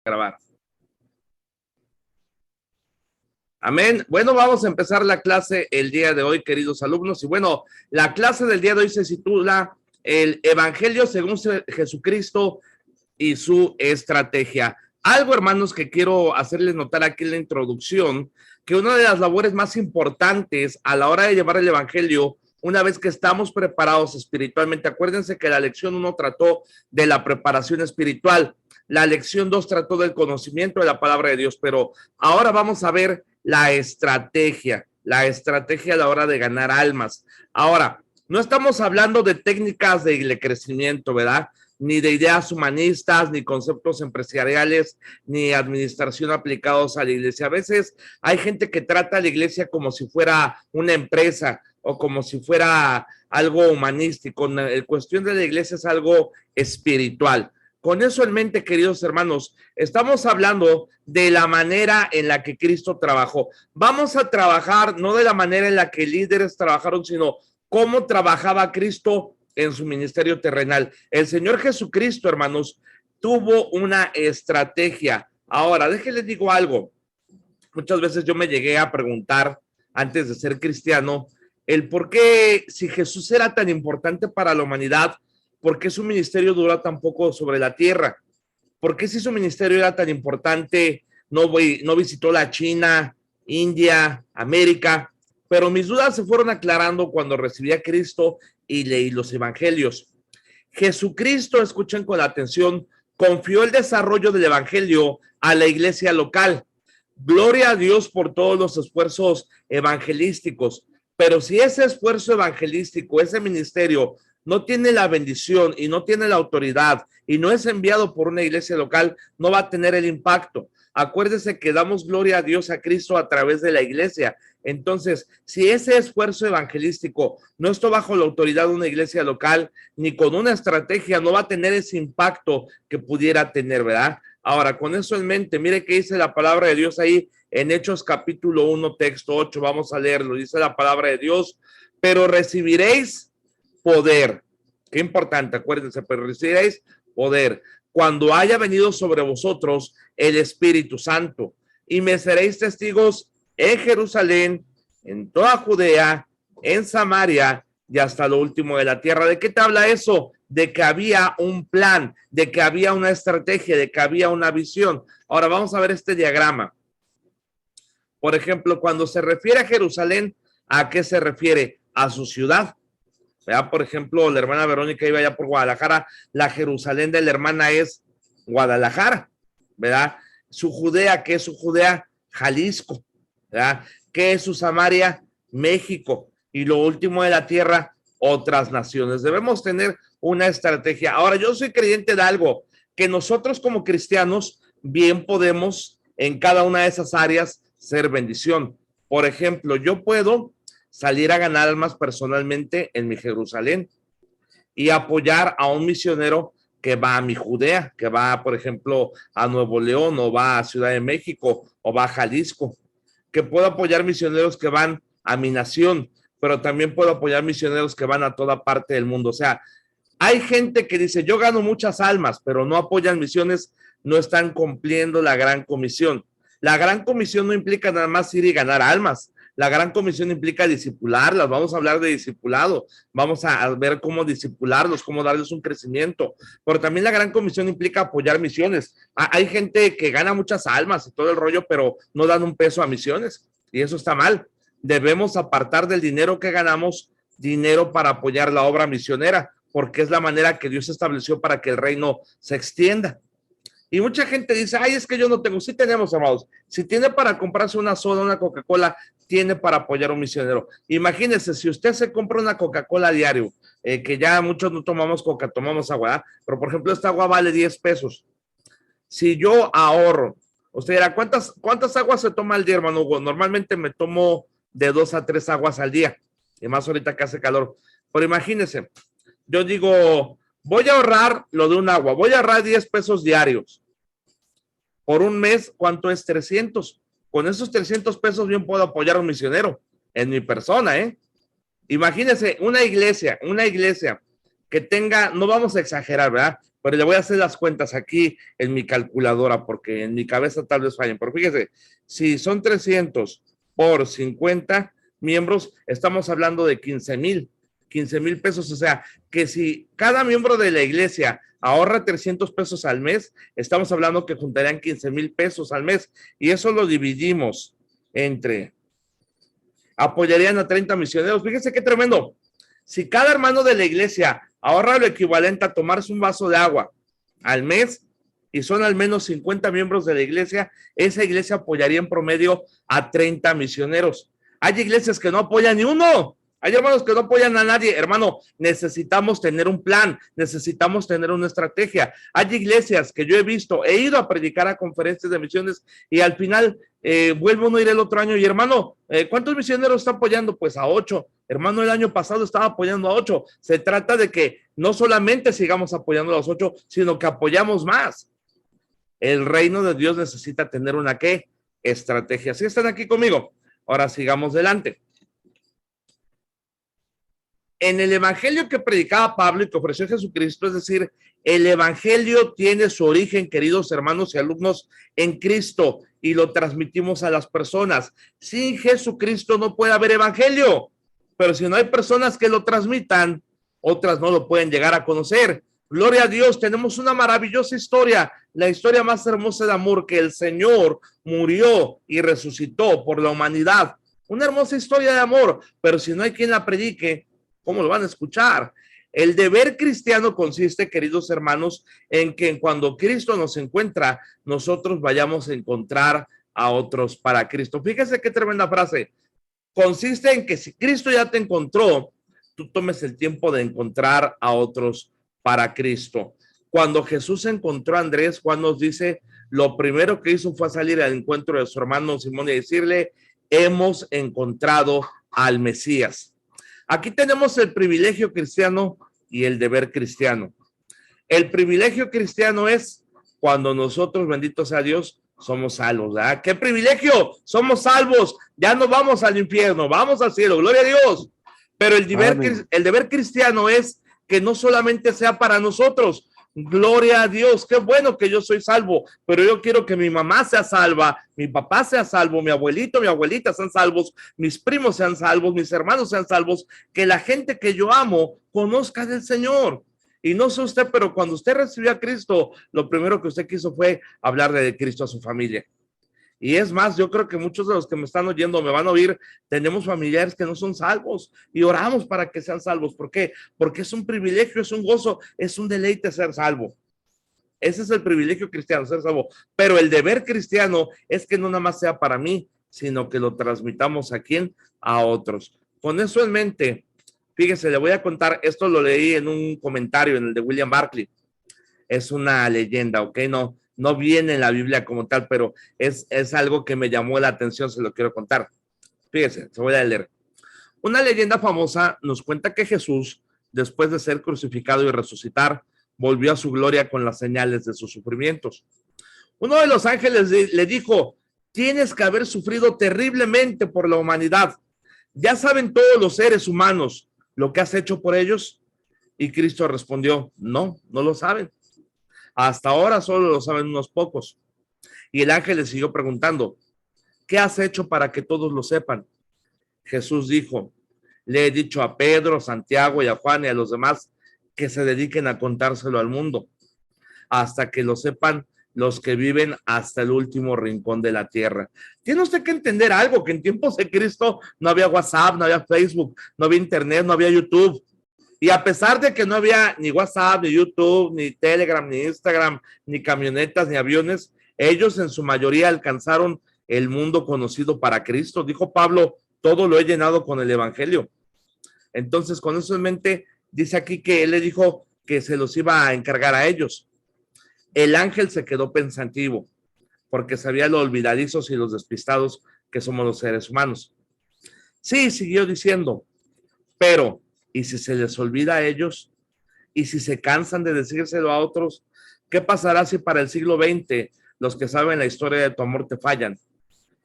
Grabar. Amén. Bueno, vamos a empezar la clase el día de hoy, queridos alumnos. Y bueno, la clase del día de hoy se titula El Evangelio según Jesucristo y su estrategia. Algo, hermanos, que quiero hacerles notar aquí en la introducción, que una de las labores más importantes a la hora de llevar el Evangelio, una vez que estamos preparados espiritualmente, acuérdense que la lección 1 trató de la preparación espiritual, la lección 2 trató del conocimiento de la palabra de Dios, pero ahora vamos a ver la estrategia a la hora de ganar almas. Ahora, no estamos hablando de técnicas de crecimiento, ¿verdad? Ni de ideas humanistas, ni conceptos empresariales, ni administración aplicados a la iglesia. A veces hay gente que trata a la iglesia como si fuera una empresa o como si fuera algo humanístico. La cuestión de la iglesia es algo espiritual. Con eso en mente, queridos hermanos, estamos hablando de la manera en la que Cristo trabajó. Vamos a trabajar no de la manera en la que líderes trabajaron, sino cómo trabajaba Cristo en su ministerio terrenal. El Señor Jesucristo, hermanos, tuvo una estrategia. Ahora, déjenles digo algo. Muchas veces yo me llegué a preguntar, antes de ser cristiano, el por qué, si Jesús era tan importante para la humanidad, ¿por qué su ministerio duró tan poco sobre la tierra? ¿Por qué si su ministerio era tan importante, no visitó la China, India, América? Pero mis dudas se fueron aclarando cuando recibí a Cristo y leí los evangelios. Jesucristo, escuchen con atención, confió el desarrollo del evangelio a la iglesia local. Gloria a Dios por todos los esfuerzos evangelísticos, pero si ese esfuerzo evangelístico, ese ministerio, no tiene la bendición y no tiene la autoridad y no es enviado por una iglesia local, no va a tener el impacto. Acuérdese que damos gloria a Dios, a Cristo, a través de la iglesia. Entonces, si ese esfuerzo evangelístico no está bajo la autoridad de una iglesia local, ni con una estrategia, no va a tener ese impacto que pudiera tener, ¿verdad? Ahora, con eso en mente, mire qué dice la palabra de Dios ahí en Hechos capítulo 1, texto 8, vamos a leerlo. Dice la palabra de Dios, pero recibiréis poder. Qué importante, acuérdense, pero recibiréis poder cuando haya venido sobre vosotros el Espíritu Santo, y me seréis testigos en Jerusalén, en toda Judea, en Samaria y hasta lo último de la tierra. ¿De qué te habla eso? De que había un plan, de que había una estrategia, de que había una visión. Ahora vamos a ver este diagrama. Por ejemplo, cuando se refiere a Jerusalén, ¿a qué se refiere? A su ciudad. ¿Verdad? Por ejemplo, la hermana Verónica iba allá por Guadalajara, la Jerusalén de la hermana es Guadalajara, ¿verdad? Su Judea, ¿qué es su Judea? Jalisco, ¿verdad? ¿Qué es su Samaria? México. Y lo último de la tierra, otras naciones. Debemos tener una estrategia. Ahora, yo soy creyente de algo, que nosotros como cristianos bien podemos en cada una de esas áreas ser bendición. Por ejemplo, yo puedo salir a ganar almas personalmente en mi Jerusalén y apoyar a un misionero que va a mi Judea, que va, por ejemplo, a Nuevo León, o va a Ciudad de México, o va a Jalisco, que puedo apoyar misioneros que van a mi nación, pero también puedo apoyar misioneros que van a toda parte del mundo. O sea, hay gente que dice, yo gano muchas almas, pero no apoyan misiones, no están cumpliendo la gran comisión. La gran comisión no implica nada más ir y ganar almas. La gran comisión implica discipularlas. Vamos a hablar de discipulado. Vamos a ver cómo discipularlos, cómo darles un crecimiento. Pero también la gran comisión implica apoyar misiones. Hay gente que gana muchas almas y todo el rollo, pero no dan un peso a misiones. Y eso está mal. Debemos apartar del dinero que ganamos dinero para apoyar la obra misionera, porque es la manera que Dios estableció para que el reino se extienda. Y mucha gente dice, ay, es que yo no tengo. Sí tenemos, amados. Si tiene para comprarse una soda, una Coca-Cola, tiene para apoyar a un misionero. Imagínense, si usted se compra una Coca-Cola diario, que ya muchos no tomamos Coca, tomamos agua, ¿eh? Pero por ejemplo, esta agua vale 10 pesos. Si yo ahorro, usted dirá, ¿cuántas aguas se toma al día, hermano Hugo? Normalmente me tomo de 2 a 3 aguas al día, y más ahorita que hace calor. Pero imagínense, yo digo, voy a ahorrar lo de un agua, voy a ahorrar 10 pesos diarios. Por un mes, ¿cuánto es? 300. Con esos 300 pesos bien puedo apoyar a un misionero en mi persona, ¿eh? Imagínense una iglesia que tenga, no vamos a exagerar, ¿verdad? pero le voy a hacer las cuentas aquí en mi calculadora, porque en mi cabeza tal vez fallen. Pero fíjese, si son 300 por 50 miembros, estamos hablando de 15,000 pesos. O sea, que si cada miembro de la iglesia ahorra 300 pesos al mes, estamos hablando que juntarían 15,000 pesos al mes. Y eso lo dividimos entre, apoyarían a 30 misioneros. Fíjese qué tremendo. Si cada hermano de la iglesia ahorra lo equivalente a tomarse un vaso de agua al mes, y son al menos 50 miembros de la iglesia, esa iglesia apoyaría en promedio a 30 misioneros. Hay iglesias que no apoyan ni uno. Hay hermanos que no apoyan a nadie. Hermano, necesitamos tener un plan, necesitamos tener una estrategia. Hay iglesias que yo he visto, he ido a predicar a conferencias de misiones y al final vuelvo a no ir el otro año y hermano, ¿cuántos misioneros está apoyando? Pues a 8. Hermano, el año pasado estaba apoyando a 8. Se trata de que no solamente sigamos apoyando a los 8, sino que apoyamos más. El reino de Dios necesita tener una ¿qué? Estrategia. ¿Sí están aquí conmigo? Ahora sigamos adelante. En el evangelio que predicaba Pablo y que ofreció Jesucristo, es decir, el evangelio tiene su origen, queridos hermanos y alumnos, en Cristo y lo transmitimos a las personas. Sin Jesucristo no puede haber evangelio, pero si no hay personas que lo transmitan, otras no lo pueden llegar a conocer. Gloria a Dios, tenemos una maravillosa historia, la historia más hermosa de amor, que el Señor murió y resucitó por la humanidad. Una hermosa historia de amor, pero si no hay quien la predique, ¿cómo lo van a escuchar? El deber cristiano consiste, queridos hermanos, en que cuando Cristo nos encuentra, nosotros vayamos a encontrar a otros para Cristo. Fíjese qué tremenda frase. Consiste en que si Cristo ya te encontró, tú tomes el tiempo de encontrar a otros para Cristo. Cuando Jesús encontró a Andrés, Juan nos dice, lo primero que hizo fue salir al encuentro de su hermano Simón y decirle, hemos encontrado al Mesías. Aquí tenemos el privilegio cristiano y el deber cristiano. El privilegio cristiano es cuando nosotros, bendito sea Dios, somos salvos, ¿verdad? ¡Qué privilegio! Somos salvos, ya no vamos al infierno, vamos al cielo, gloria a Dios. Pero el deber cristiano es que no solamente sea para nosotros. Gloria a Dios, qué bueno que yo soy salvo, pero yo quiero que mi mamá sea salva, mi papá sea salvo, mi abuelito, mi abuelita sean salvos, mis primos sean salvos, mis hermanos sean salvos, que la gente que yo amo conozca del Señor. Y no sé usted, pero cuando usted recibió a Cristo, lo primero que usted quiso fue hablarle de Cristo a su familia. Y es más, yo creo que muchos de los que me están oyendo me van a oír, tenemos familiares que no son salvos y oramos para que sean salvos. ¿Por qué? Porque es un privilegio, es un gozo, es un deleite ser salvo. Ese es el privilegio cristiano, ser salvo. Pero el deber cristiano es que no nada más sea para mí, sino que lo transmitamos a quién, a otros. Con eso en mente, fíjese, le voy a contar, esto lo leí en un comentario en el de William Barclay. Es una leyenda, ¿ok? No viene en la Biblia como tal, pero es algo que me llamó la atención, se lo quiero contar. Fíjese, se voy a leer. Una leyenda famosa nos cuenta que Jesús, después de ser crucificado y resucitar, volvió a su gloria con las señales de sus sufrimientos. Uno de los ángeles le dijo, tienes que haber sufrido terriblemente por la humanidad. Ya saben todos los seres humanos lo que has hecho por ellos. Y Cristo respondió, no lo saben. Hasta ahora solo lo saben unos pocos. Y el ángel le siguió preguntando, ¿qué has hecho para que todos lo sepan? Jesús dijo, le he dicho a Pedro, Santiago y a Juan y a los demás que se dediquen a contárselo al mundo, hasta que lo sepan los que viven hasta el último rincón de la tierra. Tiene usted que entender algo, que en tiempos de Cristo no había WhatsApp, no había Facebook, no había Internet, no había YouTube. Y a pesar de que no había ni WhatsApp, ni YouTube, ni Telegram, ni Instagram, ni camionetas, ni aviones, ellos en su mayoría alcanzaron el mundo conocido para Cristo. Dijo Pablo, todo lo he llenado con el evangelio. Entonces, con eso en mente, dice aquí que él le dijo que se los iba a encargar a ellos. El ángel se quedó pensativo, porque sabía lo olvidadizos y los despistados que somos los seres humanos. Sí, siguió diciendo, pero ¿y si se les olvida a ellos? ¿Y si se cansan de decírselo a otros? ¿Qué pasará si para el siglo XX los que saben la historia de tu amor te fallan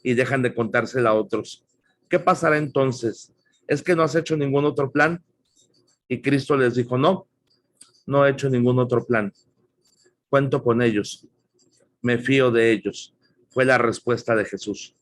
y dejan de contársela a otros? ¿Qué pasará entonces? ¿Es que no has hecho ningún otro plan? Y Cristo les dijo, no he hecho ningún otro plan. Cuento con ellos, me fío de ellos, fue la respuesta de Jesús.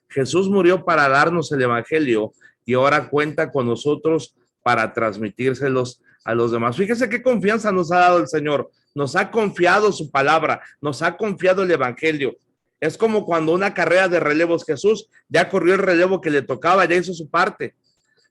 Jesús murió para darnos el evangelio y ahora cuenta con nosotros para transmitírselos a los demás. Fíjese qué confianza nos ha dado el Señor. Nos ha confiado su palabra, nos ha confiado el evangelio. Es como cuando una carrera de relevos, Jesús ya corrió el relevo que le tocaba, ya hizo su parte.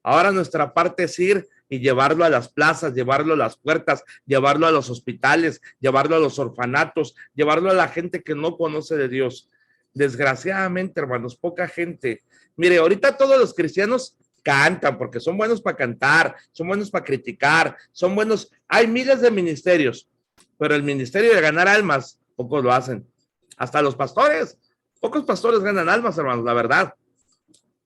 Ahora nuestra parte es ir y llevarlo a las plazas, llevarlo a las puertas, llevarlo a los hospitales, llevarlo a los orfanatos, llevarlo a la gente que no conoce de Dios. Desgraciadamente, hermanos, poca gente. Mire, ahorita todos los cristianos cantan porque son buenos para cantar, son buenos para criticar, son buenos. Hay miles de ministerios, pero el ministerio de ganar almas, pocos lo hacen. Hasta los pastores, pocos pastores ganan almas, hermanos, la verdad.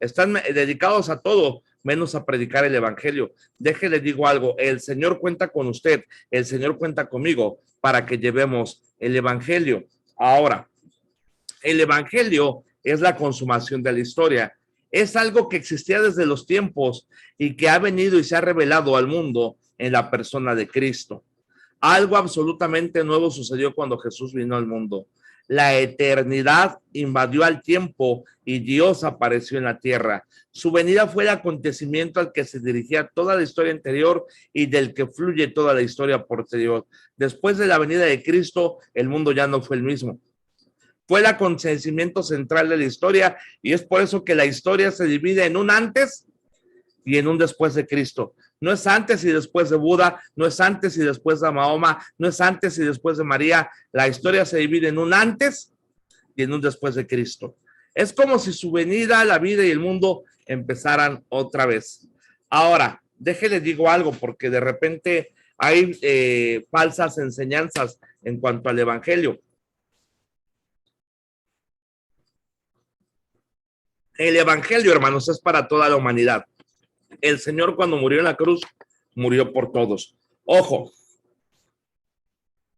Están dedicados a todo, menos a predicar el evangelio. Déjele digo algo, el Señor cuenta con usted, el Señor cuenta conmigo para que llevemos el evangelio. Ahora, el evangelio es la consumación de la historia. Es algo que existía desde los tiempos y que ha venido y se ha revelado al mundo en la persona de Cristo. Algo absolutamente nuevo sucedió cuando Jesús vino al mundo. La eternidad invadió al tiempo y Dios apareció en la tierra. Su venida fue el acontecimiento al que se dirigía toda la historia anterior y del que fluye toda la historia posterior. Después de la venida de Cristo, el mundo ya no fue el mismo. Fue el acontecimiento central de la historia y es por eso que la historia se divide en un antes y en un después de Cristo. No es antes y después de Buda, no es antes y después de Mahoma, no es antes y después de María. La historia se divide en un antes y en un después de Cristo. Es como si su venida, la vida y el mundo empezaran otra vez. Ahora, déjele digo algo, porque de repente hay falsas enseñanzas en cuanto al evangelio. El evangelio, hermanos, es para toda la humanidad. El Señor, cuando murió en la cruz, murió por todos. Ojo,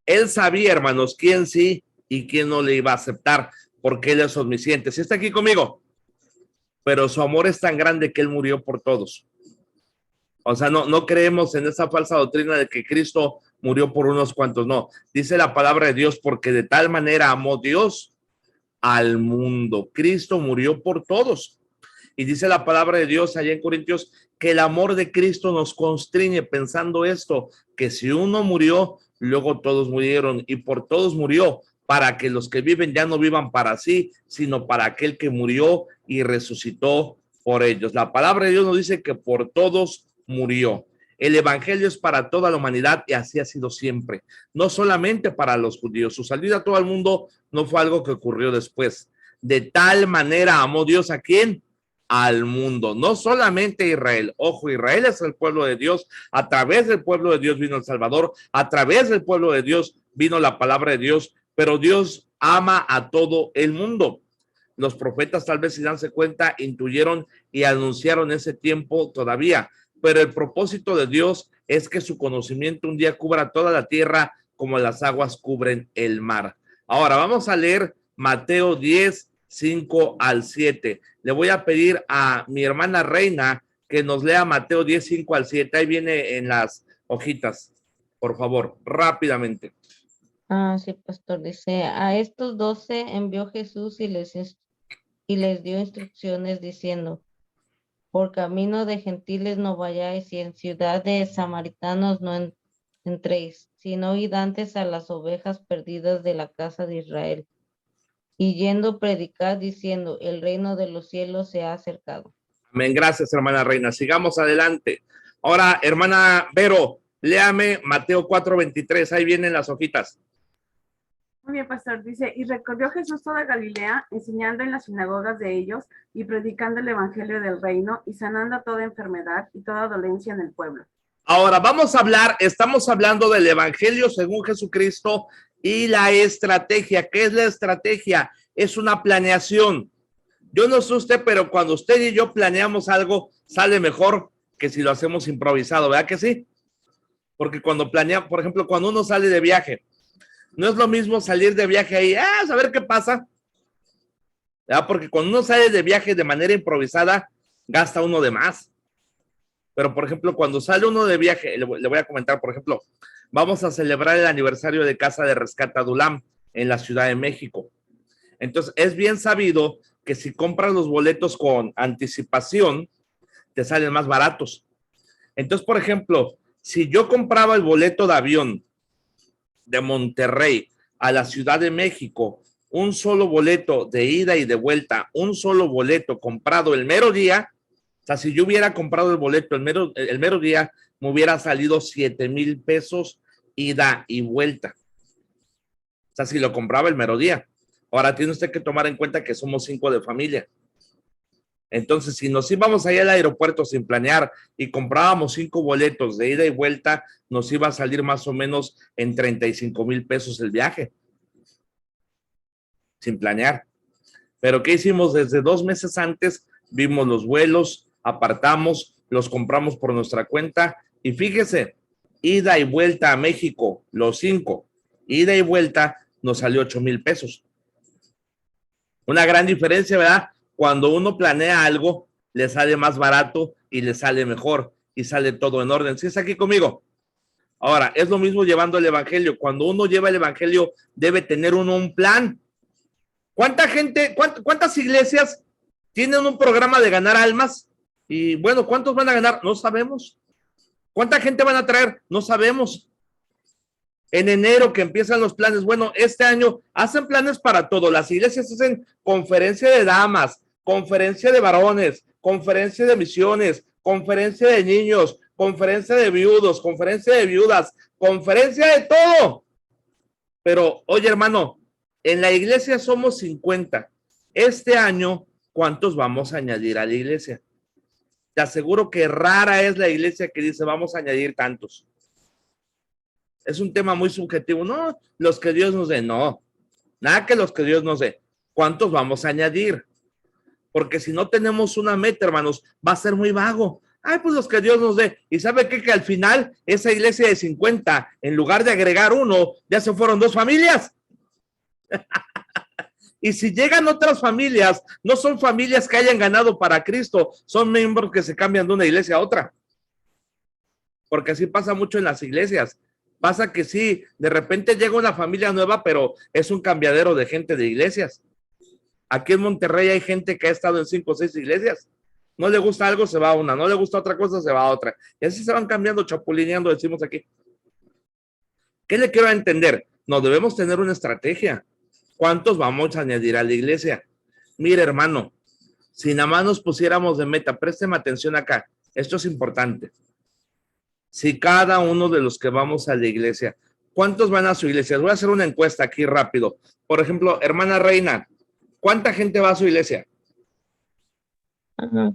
Él sabía, hermanos, quién sí y quién no le iba a aceptar, porque Él es omnisciente. ¿Sí está aquí conmigo? Pero su amor es tan grande que Él murió por todos. O sea, no creemos en esa falsa doctrina de que Cristo murió por unos cuantos. No, dice la palabra de Dios, porque de tal manera amó Dios al mundo. Cristo murió por todos. Y dice la palabra de Dios allá en Corintios que el amor de Cristo nos constriñe pensando esto, que si uno murió, luego todos murieron y por todos murió, para que los que viven ya no vivan para sí, sino para aquel que murió y resucitó por ellos. La palabra de Dios nos dice que por todos murió. El evangelio es para toda la humanidad y así ha sido siempre, no solamente para los judíos. Su salida a todo el mundo no fue algo que ocurrió después. De tal manera amó Dios a quién, al mundo, no solamente Israel. Ojo, Israel es el pueblo de Dios. A través del pueblo de Dios vino el Salvador, a través del pueblo de Dios vino la palabra de Dios, pero Dios ama a todo el mundo. Los profetas, tal vez sin darse cuenta, intuyeron y anunciaron ese tiempo todavía, pero el propósito de Dios es que su conocimiento un día cubra toda la tierra como las aguas cubren el mar. Ahora vamos a leer Mateo 10, 5 al 7. Le voy a pedir a mi hermana Reina que nos lea Mateo 10, 5 al 7. Ahí viene en las hojitas, por favor, rápidamente. Sí, pastor, dice, a estos 12 envió Jesús y les dio instrucciones diciendo, por camino de gentiles no vayáis y en ciudad de samaritanos no entréis, sino id antes a las ovejas perdidas de la casa de Israel. Y yendo predicar diciendo, el reino de los cielos se ha acercado. Amén, gracias hermana Reina. Sigamos adelante. Ahora, hermana Vero, léame Mateo 4:23, ahí vienen las hojitas. Muy bien, pastor. Dice, y recorrió Jesús toda Galilea, enseñando en las sinagogas de ellos y predicando el evangelio del reino y sanando toda enfermedad y toda dolencia en el pueblo. Ahora vamos a hablar, estamos hablando del evangelio según Jesucristo y la estrategia. ¿Qué es la estrategia? Es una planeación. Yo no sé usted, pero cuando usted y yo planeamos algo, sale mejor que si lo hacemos improvisado, ¿verdad que sí? Porque cuando planeamos, por ejemplo, cuando uno sale de viaje, no es lo mismo salir de viaje ahí, a saber qué pasa, ¿verdad? Porque cuando uno sale de viaje de manera improvisada, gasta uno de más. Pero, por ejemplo, cuando sale uno de viaje, le voy a comentar, por ejemplo, vamos a celebrar el aniversario de Casa de Rescate Adulam en la Ciudad de México. Entonces, es bien sabido que si compras los boletos con anticipación, te salen más baratos. Entonces, por ejemplo, si yo compraba el boleto de avión de Monterrey a la Ciudad de México, un solo boleto de ida y de vuelta, un solo boleto comprado el mero día, o sea, si yo hubiera comprado el boleto el mero día, me hubiera salido 7,000 pesos ida y vuelta. O sea, si lo compraba el mero día. Ahora tiene usted que tomar en cuenta que somos 5 de familia. Entonces, si nos íbamos allá al aeropuerto sin planear y comprábamos 5 boletos de ida y vuelta, nos iba a salir más o menos en 35,000 pesos el viaje. Sin planear. Pero ¿qué hicimos? Desde 2 meses antes vimos los vuelos, apartamos, los compramos por nuestra cuenta y fíjese, ida y vuelta a México, los 5, ida y vuelta nos salió 8,000 pesos. Una gran diferencia, ¿verdad? Cuando uno planea algo, le sale más barato y le sale mejor y sale todo en orden. ¿Sí está aquí conmigo? Ahora, es lo mismo llevando el evangelio. Cuando uno lleva el evangelio, debe tener uno un plan. ¿Cuánta gente, cuántas iglesias tienen un programa de ganar almas? Y bueno, ¿cuántos van a ganar? No sabemos. ¿Cuánta gente van a traer? No sabemos. En enero que empiezan los planes, bueno, este año hacen planes para todo. Las iglesias hacen conferencia de damas, conferencia de varones, conferencia de misiones, conferencia de niños, conferencia de viudos, conferencia de viudas, conferencia de todo. Pero, oye, hermano, en la iglesia somos 50. Este año, ¿cuántos vamos a añadir a la iglesia? Te aseguro que rara es la iglesia que dice, vamos a añadir tantos. Es un tema muy subjetivo. No, los que Dios nos dé, no. Nada que los que Dios nos dé. ¿Cuántos vamos a añadir? Porque si no tenemos una meta, hermanos, va a ser muy vago. Ay, pues los que Dios nos dé. ¿Y sabe qué? Que al final, esa iglesia de 50, en lugar de agregar uno, ya se fueron 2 familias. Y si llegan otras familias, no son familias que hayan ganado para Cristo, son miembros que se cambian de una iglesia a otra. Porque así pasa mucho en las iglesias. Pasa que sí, de repente llega una familia nueva, pero es un cambiadero de gente de iglesias. Aquí en Monterrey hay gente que ha estado en 5 o 6 iglesias. No le gusta algo, se va a una. No le gusta otra cosa, se va a otra. Y así se van cambiando, chapulineando, decimos aquí. ¿Qué le quiero entender? No, debemos tener una estrategia. ¿Cuántos vamos a añadir a la iglesia? Mire, hermano, si nada más nos pusiéramos de meta, présteme atención acá. Esto es importante. Si cada uno de los que vamos a la iglesia, ¿cuántos van a su iglesia? Voy a hacer una encuesta aquí rápido. Por ejemplo, hermana Reina, ¿cuánta gente va a su iglesia?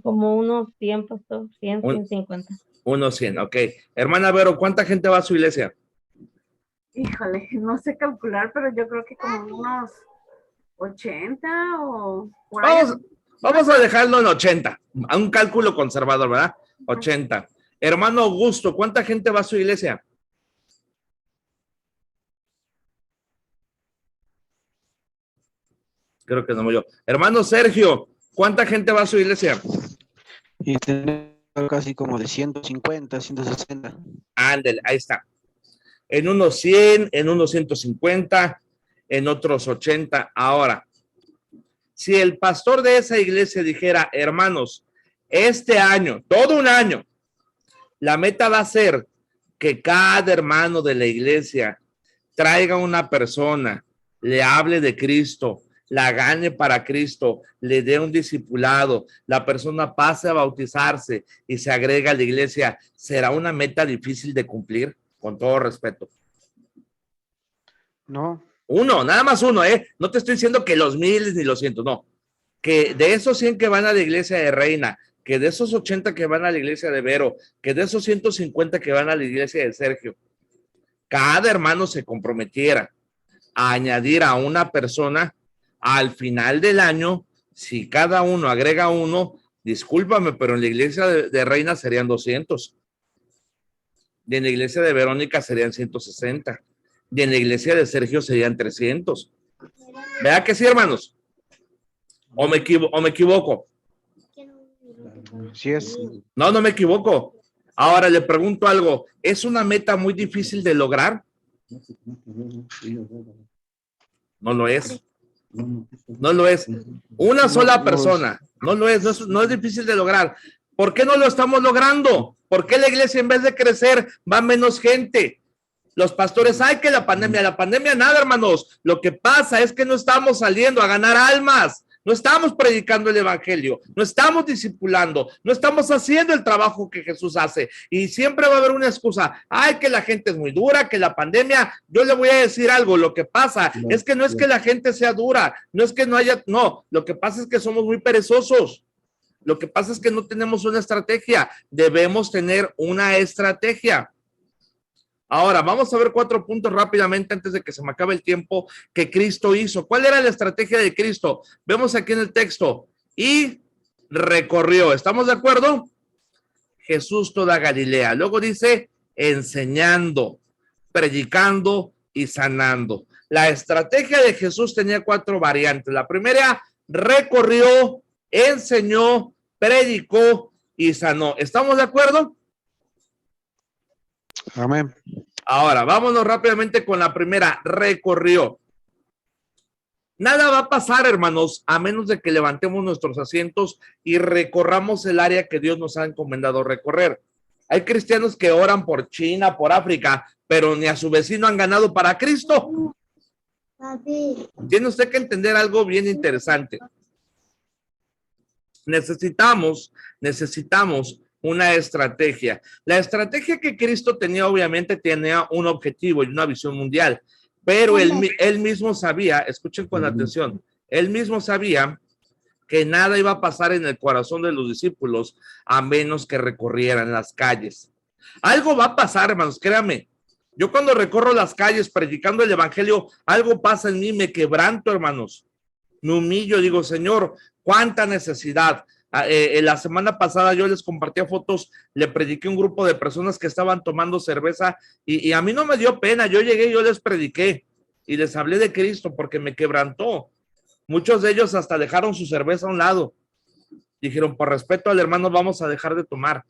Como unos 100, pastor, 100, 150. Unos 100, ok. Hermana Vero, ¿cuánta gente va a su iglesia? Híjole, no sé calcular, pero yo creo que como unos 80 o por ahí. Vamos a dejarlo en 80, a un cálculo conservador, ¿verdad? 80. Hermano Augusto, ¿cuánta gente va a su iglesia? Creo que no yo. Hermano Sergio, ¿cuánta gente va a su iglesia? Y tenemos casi como de 150, 160. Ándale, ahí está. En unos 100, en unos 150, en otros 80. Ahora, si el pastor de esa iglesia dijera, hermanos, este año, todo un año, la meta va a ser que cada hermano de la iglesia traiga una persona, le hable de Cristo, la gane para Cristo, le dé un discipulado, la persona pase a bautizarse y se agrega a la iglesia. ¿Será una meta difícil de cumplir? Con todo respeto. No. Uno, nada más uno, ¿eh? No te estoy diciendo que los 1000 ni los 100, no. Que de esos 100 que van a la iglesia de Reina, que de esos 80 que van a la iglesia de Vero, que de esos 150 que van a la iglesia de Sergio, cada hermano se comprometiera a añadir a una persona al final del año. Si cada uno agrega uno, discúlpame, pero en la iglesia de Reina serían 200. Y en la iglesia de Verónica serían 160. Y en la iglesia de Sergio serían 300. ¿Verdad que sí, hermanos? ¿O me equivoco? Sí es. No me equivoco. Ahora le pregunto algo, ¿es una meta muy difícil de lograr? No lo es. No lo es. Una sola persona. No lo es. No es difícil de lograr. ¿Por qué no lo estamos logrando? ¿Por qué la iglesia en vez de crecer va menos gente? Los pastores, ay, que la pandemia nada, hermanos. Lo que pasa es que no estamos saliendo a ganar almas. No estamos predicando el evangelio, no estamos discipulando, no estamos haciendo el trabajo que Jesús hace. Y siempre va a haber una excusa. Ay, que la gente es muy dura, que la pandemia. Yo le voy a decir algo. Lo que pasa es que no es que la gente sea dura, no es que no haya, no. Lo que pasa es que somos muy perezosos. Lo que pasa es que no tenemos una estrategia. Debemos tener una estrategia. Ahora, vamos a ver 4 puntos rápidamente antes de que se me acabe el tiempo que Cristo hizo. ¿Cuál era la estrategia de Cristo? Vemos aquí en el texto. Y recorrió. ¿Estamos de acuerdo? Jesús toda Galilea. Luego dice, enseñando, predicando y sanando. La estrategia de Jesús tenía 4 variantes. La primera, recorrió, enseñó, predicó y sanó. ¿Estamos de acuerdo? Amén. Ahora, vámonos rápidamente con la primera, recorrió. Nada va a pasar, hermanos, a menos de que levantemos nuestros asientos y recorramos el área que Dios nos ha encomendado recorrer. Hay cristianos que oran por China, por África, pero ni a su vecino han ganado para Cristo. Tiene usted que entender algo bien interesante. Necesitamos una estrategia. La estrategia que Cristo tenía, obviamente, tenía un objetivo y una visión mundial, pero él mismo sabía, escuchen con atención, él mismo sabía que nada iba a pasar en el corazón de los discípulos a menos que recorrieran las calles. Algo va a pasar, hermanos, créanme. Yo cuando recorro las calles predicando el evangelio, algo pasa en mí, me quebranto, hermanos. Me humillo, digo, Señor, cuánta necesidad. La semana pasada yo les compartía fotos, le prediqué a un grupo de personas que estaban tomando cerveza y a mí no me dio pena, yo llegué, yo les prediqué y les hablé de Cristo porque me quebrantó. Muchos de ellos hasta dejaron su cerveza a un lado. Dijeron, por respeto al hermano vamos a dejar de tomar.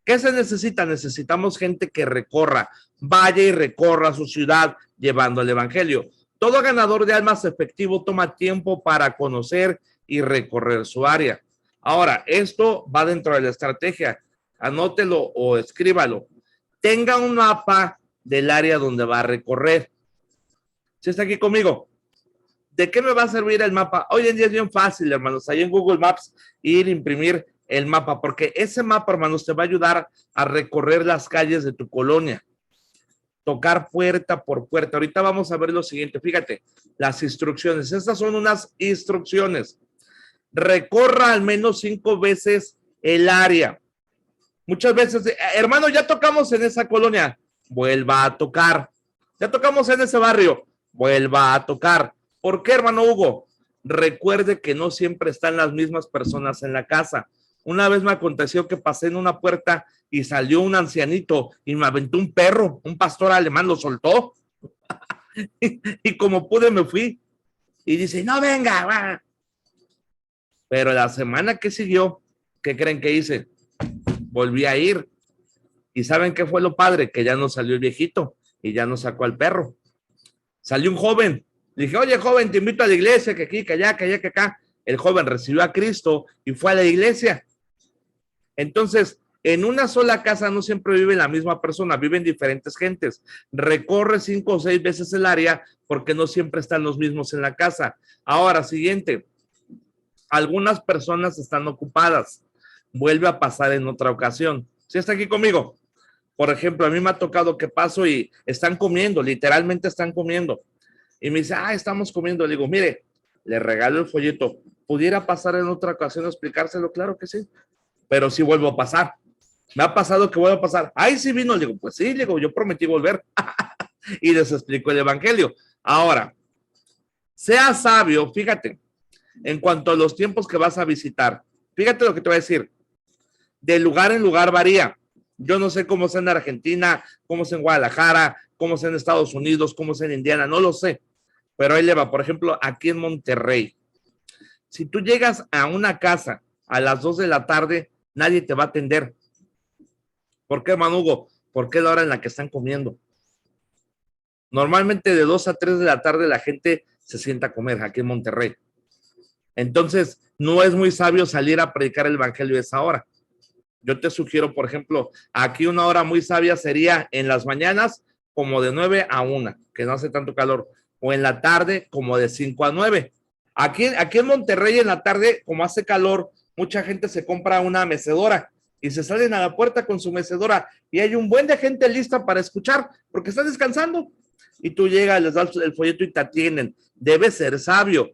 ¿Qué se necesita? Necesitamos gente que recorra, vaya y recorra su ciudad llevando el evangelio. Todo ganador de almas efectivo toma tiempo para conocer y recorrer su área. Ahora, esto va dentro de la estrategia. Anótelo o escríbalo. Tenga un mapa del área donde va a recorrer. ¿Sí está aquí conmigo? ¿De qué me va a servir el mapa? Hoy en día es bien fácil, hermanos. Ahí en Google Maps, ir a imprimir el mapa, porque ese mapa, hermanos, te va a ayudar a recorrer las calles de tu colonia. Tocar puerta por puerta. Ahorita vamos a ver lo siguiente. Fíjate, las instrucciones. Estas son unas instrucciones. Recorra al menos 5 veces el área. Muchas veces, hermano, ya tocamos en esa colonia, vuelva a tocar. Ya tocamos en ese barrio, vuelva a tocar. ¿Por qué, hermano Hugo? Recuerde que no siempre están las mismas personas en la casa. Una vez me aconteció que pasé en una puerta y salió un ancianito y me aventó un perro, un pastor alemán lo soltó. y como pude me fui. Y dice, no venga, va. Pero la semana que siguió, ¿qué creen que hice? Volví a ir. ¿Y saben qué fue lo padre? Que ya no salió el viejito y ya no sacó al perro. Salió un joven. Le dije, oye, joven, te invito a la iglesia, que aquí, que allá, que allá, que acá. El joven recibió a Cristo y fue a la iglesia. Entonces, en una sola casa no siempre vive la misma persona, viven diferentes gentes. Recorre 5 o 6 veces el área porque no siempre están los mismos en la casa. Ahora, siguiente. Algunas personas están ocupadas. Vuelve a pasar en otra ocasión. ¿Sí está aquí conmigo? Por ejemplo, a mí me ha tocado que paso y están comiendo, literalmente están comiendo. Y me dice, estamos comiendo. Le digo, mire, le regalo el folleto. ¿Pudiera pasar en otra ocasión a explicárselo? Claro que sí. Pero sí vuelvo a pasar. Me ha pasado que vuelvo a pasar. Ay, sí vino. Le digo, pues sí, le digo, yo prometí volver. Y les explico el evangelio. Ahora, sea sabio, fíjate, en cuanto a los tiempos que vas a visitar. Fíjate lo que te voy a decir. De lugar en lugar varía. Yo no sé cómo es en Argentina, cómo es en Guadalajara, cómo es en Estados Unidos, cómo es en Indiana, no lo sé. Pero ahí le va, por ejemplo, aquí en Monterrey. Si tú llegas a una casa a las 2 de la tarde, nadie te va a atender. ¿Por qué, Manugo? Porque es la hora en la que están comiendo. Normalmente de 2 a 3 de la tarde la gente se sienta a comer aquí en Monterrey. Entonces, no es muy sabio salir a predicar el evangelio a esa hora. Yo te sugiero, por ejemplo, aquí una hora muy sabia sería en las mañanas como de 9 a 1, que no hace tanto calor, o en la tarde como de 5 a 9. Aquí en Monterrey en la tarde, como hace calor, mucha gente se compra una mecedora y se salen a la puerta con su mecedora y hay un buen de gente lista para escuchar porque están descansando. Y tú llegas, les das el folleto y te atienden. Debe ser sabio.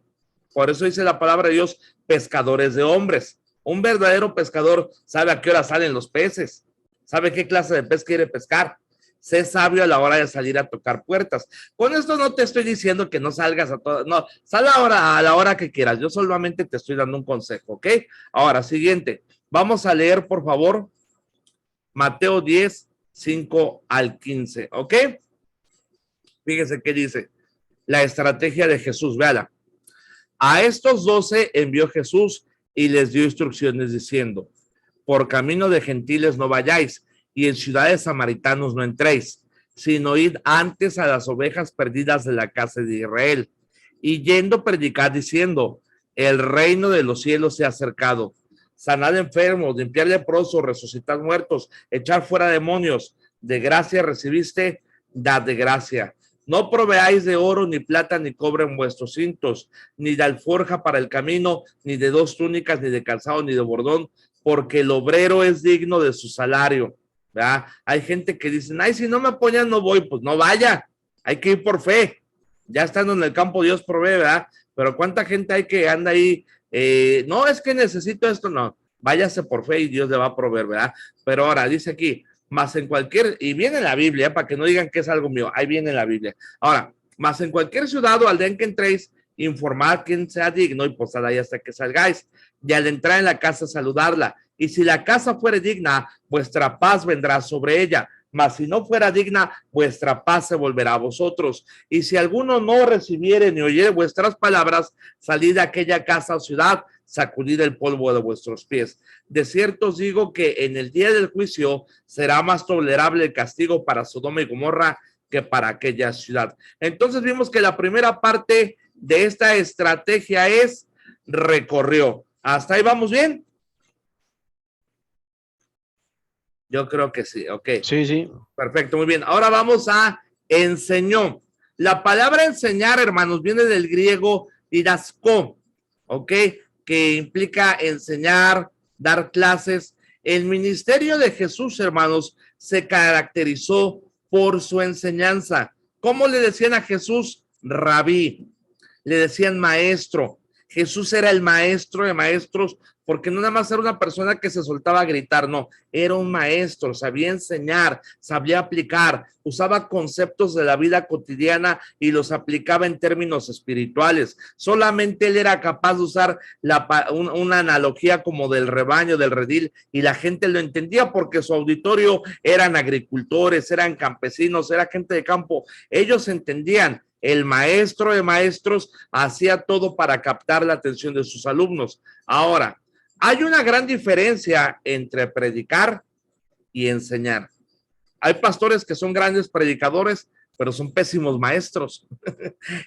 Por eso dice la palabra de Dios, pescadores de hombres. Un verdadero pescador sabe a qué hora salen los peces, sabe qué clase de pez quiere pescar. Sé sabio a la hora de salir a tocar puertas. Con esto no te estoy diciendo que no salgas a todas, no, sal a la hora que quieras. Yo solamente te estoy dando un consejo, ¿ok? Ahora, siguiente. Vamos a leer, por favor, Mateo 10, 5 al 15, ¿ok? Fíjese qué dice la estrategia de Jesús, véala. A estos 12 envió Jesús y les dio instrucciones diciendo, por camino de gentiles no vayáis y en ciudades samaritanos no entréis, sino id antes a las ovejas perdidas de la casa de Israel. Y yendo predicad diciendo, el reino de los cielos se ha acercado. Sanad enfermos, limpiar leprosos, resucitar muertos, echar fuera demonios. De gracia recibiste, dad de gracia. No proveáis de oro, ni plata, ni cobre en vuestros cintos, ni de alforja para el camino, ni de 2 túnicas, ni de calzado, ni de bordón, porque el obrero es digno de su salario. ¿Verdad? Hay gente que dice, ay, si no me apoyan no voy, pues no vaya, hay que ir por fe. Ya estando en el campo Dios provee, ¿verdad? Pero cuánta gente hay que anda ahí, no, es que necesito esto, no, váyase por fe y Dios le va a proveer, ¿verdad? Pero ahora dice aquí, más en cualquier, y viene en la Biblia, para que no digan que es algo mío, ahí viene en la Biblia. Ahora, más en cualquier ciudad o aldea en que entréis, informad quien sea digno y posad ahí hasta que salgáis, y al entrar en la casa saludarla, y si la casa fuere digna, vuestra paz vendrá sobre ella, mas si no fuera digna, vuestra paz se volverá a vosotros. Y si alguno no recibiere ni oyere vuestras palabras, salid de aquella casa o ciudad, sacudid el polvo de vuestros pies. De cierto os digo que en el día del juicio será más tolerable el castigo para Sodoma y Gomorra que para aquella ciudad. Entonces vimos que la primera parte de esta estrategia es recorrió. ¿Hasta ahí vamos bien? Yo creo que sí, ok. Sí, sí. Perfecto, muy bien. Ahora vamos a enseñó. La palabra enseñar, hermanos, viene del griego didaskó, ok, que implica enseñar, dar clases. El ministerio de Jesús, hermanos, se caracterizó por su enseñanza. ¿Cómo le decían a Jesús? Rabí. Le decían maestro. Jesús era el maestro de maestros porque no nada más era una persona que se soltaba a gritar, no, era un maestro, sabía enseñar, sabía aplicar, usaba conceptos de la vida cotidiana y los aplicaba en términos espirituales. Solamente él era capaz de usar una analogía como del rebaño, del redil, y la gente lo entendía porque su auditorio eran agricultores, eran campesinos, era gente de campo. Ellos entendían. El maestro de maestros hacía todo para captar la atención de sus alumnos. Ahora, hay una gran diferencia entre predicar y enseñar. Hay pastores que son grandes predicadores, pero son pésimos maestros.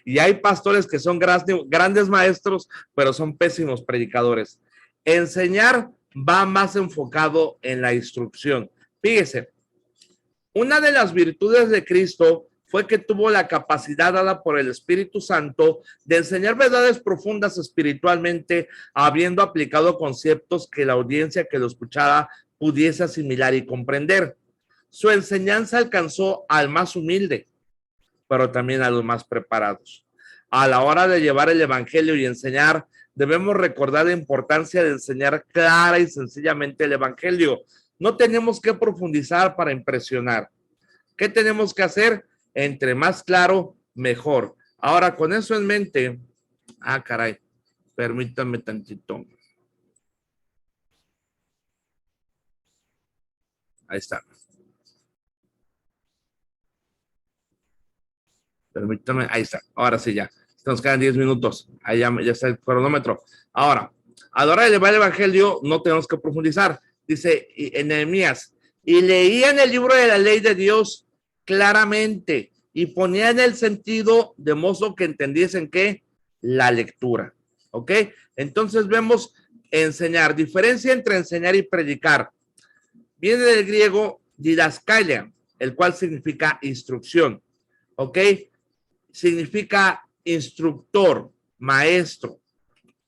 Y hay pastores que son grandes maestros, pero son pésimos predicadores. Enseñar va más enfocado en la instrucción. Fíjese, una de las virtudes de Cristo fue que tuvo la capacidad dada por el Espíritu Santo de enseñar verdades profundas espiritualmente, habiendo aplicado conceptos que la audiencia que lo escuchara pudiese asimilar y comprender. Su enseñanza alcanzó al más humilde, pero también a los más preparados. A la hora de llevar el evangelio y enseñar, debemos recordar la importancia de enseñar clara y sencillamente el evangelio. No tenemos que profundizar para impresionar. ¿Qué tenemos que hacer? Entre más claro, mejor. Ahora, con eso en mente, caray, permítame tantito. Ahí está. Permítame, ahí está. Ahora sí ya. Nos quedan 10 minutos. Ahí ya está el cronómetro. Ahora, a la hora de llevar el evangelio, no tenemos que profundizar. Dice en Nehemías, y leían el libro de la ley de Dios claramente y ponían el sentido de modo que entendiesen que la lectura. ¿Ok? Entonces vemos enseñar. Diferencia entre enseñar y predicar. Viene del griego didaskalia, el cual significa instrucción. ¿Ok? Significa instructor, maestro.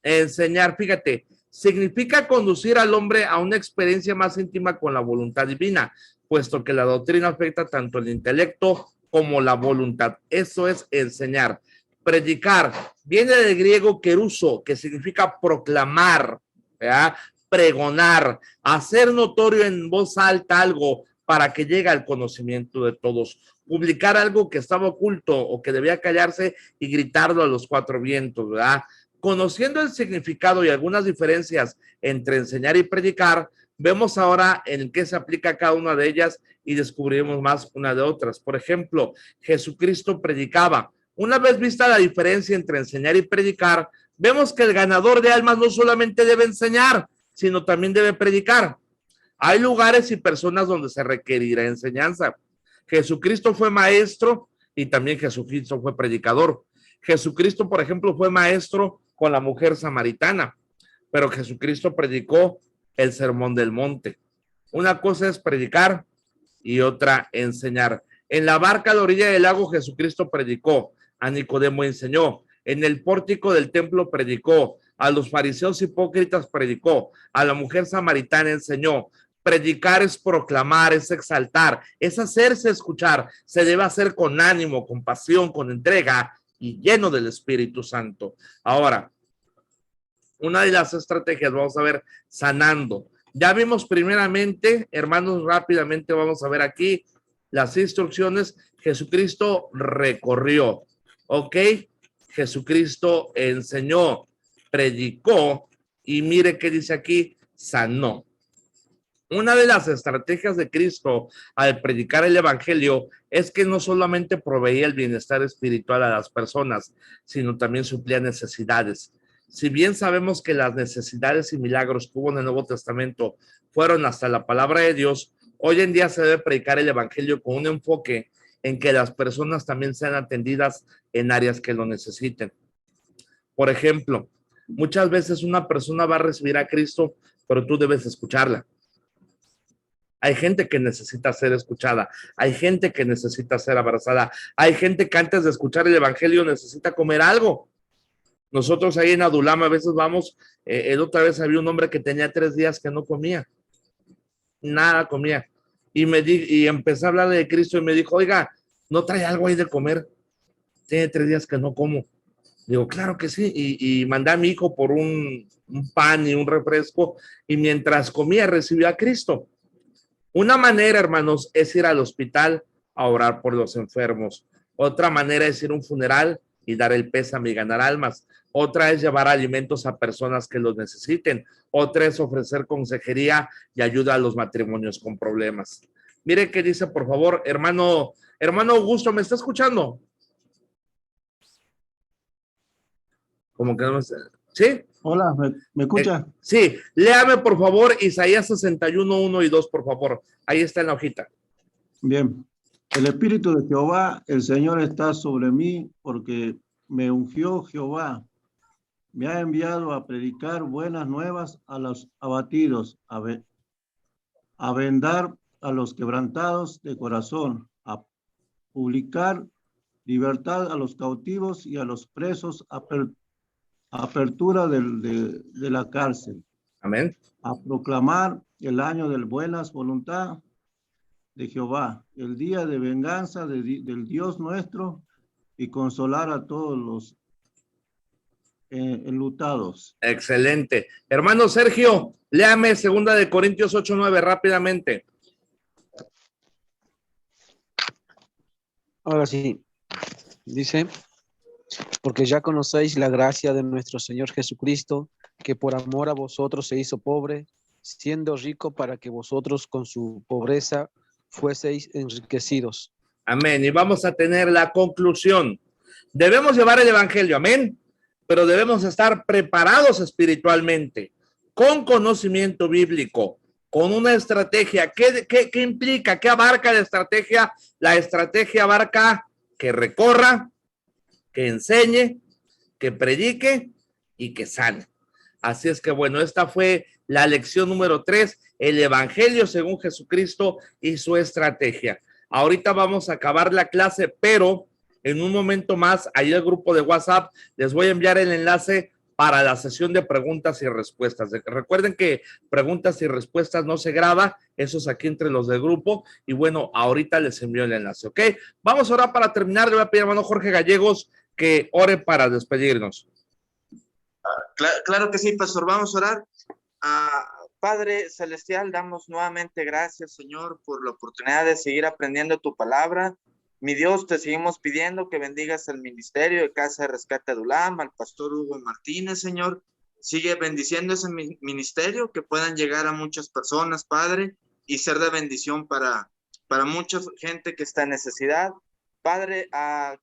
Enseñar, fíjate, significa conducir al hombre a una experiencia más íntima con la voluntad divina, puesto que la doctrina afecta tanto el intelecto como la voluntad. Eso es enseñar. Predicar viene del griego keruso, que significa proclamar, ¿verdad? Pregonar, hacer notorio en voz alta algo para que llegue al conocimiento de todos. Publicar algo que estaba oculto o que debía callarse y gritarlo a los cuatro vientos, ¿verdad? Conociendo el significado y algunas diferencias entre enseñar y predicar, vemos ahora en qué se aplica cada una de ellas y descubriremos más una de otras. Por ejemplo, Jesucristo predicaba. Una vez vista la diferencia entre enseñar y predicar, vemos que el ganador de almas no solamente debe enseñar, sino también debe predicar. Hay lugares y personas donde se requerirá enseñanza. Jesucristo fue maestro y también Jesucristo fue predicador. Jesucristo, por ejemplo, fue maestro con la mujer samaritana, pero Jesucristo predicó el sermón del monte. Una cosa es predicar y otra enseñar. En la barca a la orilla del lago Jesucristo predicó, a Nicodemo enseñó, en el pórtico del templo predicó, a los fariseos hipócritas predicó, a la mujer samaritana enseñó. Predicar es proclamar, es exaltar, es hacerse escuchar. Se debe hacer con ánimo, con pasión, con entrega y lleno del Espíritu Santo. Ahora, una de las estrategias, vamos a ver, sanando. Ya vimos primeramente, hermanos, rápidamente vamos a ver aquí las instrucciones. Jesucristo recorrió, ¿ok? Jesucristo enseñó, predicó y mire qué dice aquí, sanó. Una de las estrategias de Cristo al predicar el evangelio es que no solamente proveía el bienestar espiritual a las personas, sino también suplía necesidades. Si bien sabemos que las necesidades y milagros que hubo en el Nuevo Testamento fueron hasta la palabra de Dios, hoy en día se debe predicar el evangelio con un enfoque en que las personas también sean atendidas en áreas que lo necesiten. Por ejemplo, muchas veces una persona va a recibir a Cristo, pero tú debes escucharla. Hay gente que necesita ser escuchada, hay gente que necesita ser abrazada, hay gente que antes de escuchar el evangelio necesita comer algo. Nosotros ahí en Adulama a veces vamos, otra vez había un hombre que tenía 3 días que no comía, nada comía, y empecé a hablarle de Cristo y me dijo, oiga, ¿no trae algo ahí de comer? Tiene 3 días que no como. Digo, claro que sí, y mandé a mi hijo por un pan y un refresco, y mientras comía recibió a Cristo. Una manera, hermanos, es ir al hospital a orar por los enfermos. Otra manera es ir a un funeral y dar el pésame y ganar almas. Otra es llevar alimentos a personas que los necesiten. Otra es ofrecer consejería y ayuda a los matrimonios con problemas. Mire qué dice, por favor, hermano Augusto, ¿me está escuchando? Como que no me... ¿Sí? Hola, ¿me escucha? Sí, léame por favor Isaías 61, 1 y 2, por favor. Ahí está en la hojita. Bien. El Espíritu de Jehová, el Señor está sobre mí, porque me ungió Jehová. Me ha enviado a predicar buenas nuevas a los abatidos, a vendar a los quebrantados de corazón, a publicar libertad a los cautivos y a los presos, apertura de la cárcel. Amén. A proclamar el año de buenas voluntad de Jehová, el día de venganza del Dios nuestro, y consolar a todos los enlutados. Excelente. Hermano Sergio, léame 2 Corintios 8:9 rápidamente. Ahora sí, dice, porque ya conocéis la gracia de nuestro Señor Jesucristo, que por amor a vosotros se hizo pobre, siendo rico para que vosotros con su pobreza fueseis enriquecidos. Amén. Y vamos a tener la conclusión. Debemos llevar el evangelio, amén, pero debemos estar preparados espiritualmente, con conocimiento bíblico, con una estrategia. ¿Qué implica? ¿Qué abarca la estrategia? La estrategia abarca que recorra, que enseñe, que predique y que sane. Así es que bueno, esta fue la lección número 3, el Evangelio según Jesucristo y su estrategia. Ahorita vamos a acabar la clase, pero en un momento más, ahí el grupo de WhatsApp, les voy a enviar el enlace para la sesión de preguntas y respuestas. Recuerden que preguntas y respuestas no se graba, eso es aquí entre los del grupo, y bueno, ahorita les envío el enlace, ¿ok? Vamos ahora para terminar, le voy a pedir a hermano Jorge Gallegos que ore para despedirnos. Claro que sí, pastor, vamos a orar. Padre Celestial, damos nuevamente gracias, Señor, por la oportunidad de seguir aprendiendo tu palabra. Mi Dios, te seguimos pidiendo que bendigas el ministerio de Casa de Rescate de Ulam, al pastor Hugo Martínez, Señor. Sigue bendiciendo ese ministerio, que puedan llegar a muchas personas, Padre, y ser de bendición para mucha gente que está en necesidad. Padre,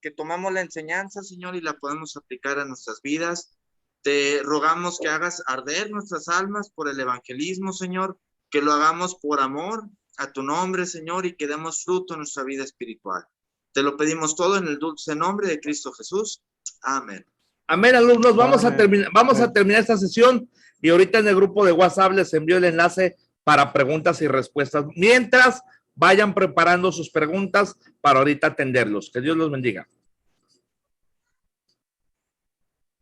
que tomemos la enseñanza, Señor, y la podemos aplicar a nuestras vidas. Te rogamos que hagas arder nuestras almas por el evangelismo, Señor, que lo hagamos por amor a tu nombre, Señor, y que demos fruto en nuestra vida espiritual. Te lo pedimos todo en el dulce nombre de Cristo Jesús. Amén. Amén, alumnos. Vamos a Amén. terminar esta sesión y ahorita en el grupo de WhatsApp les envío el enlace para preguntas y respuestas. Mientras, vayan preparando sus preguntas para ahorita atenderlos. Que Dios los bendiga.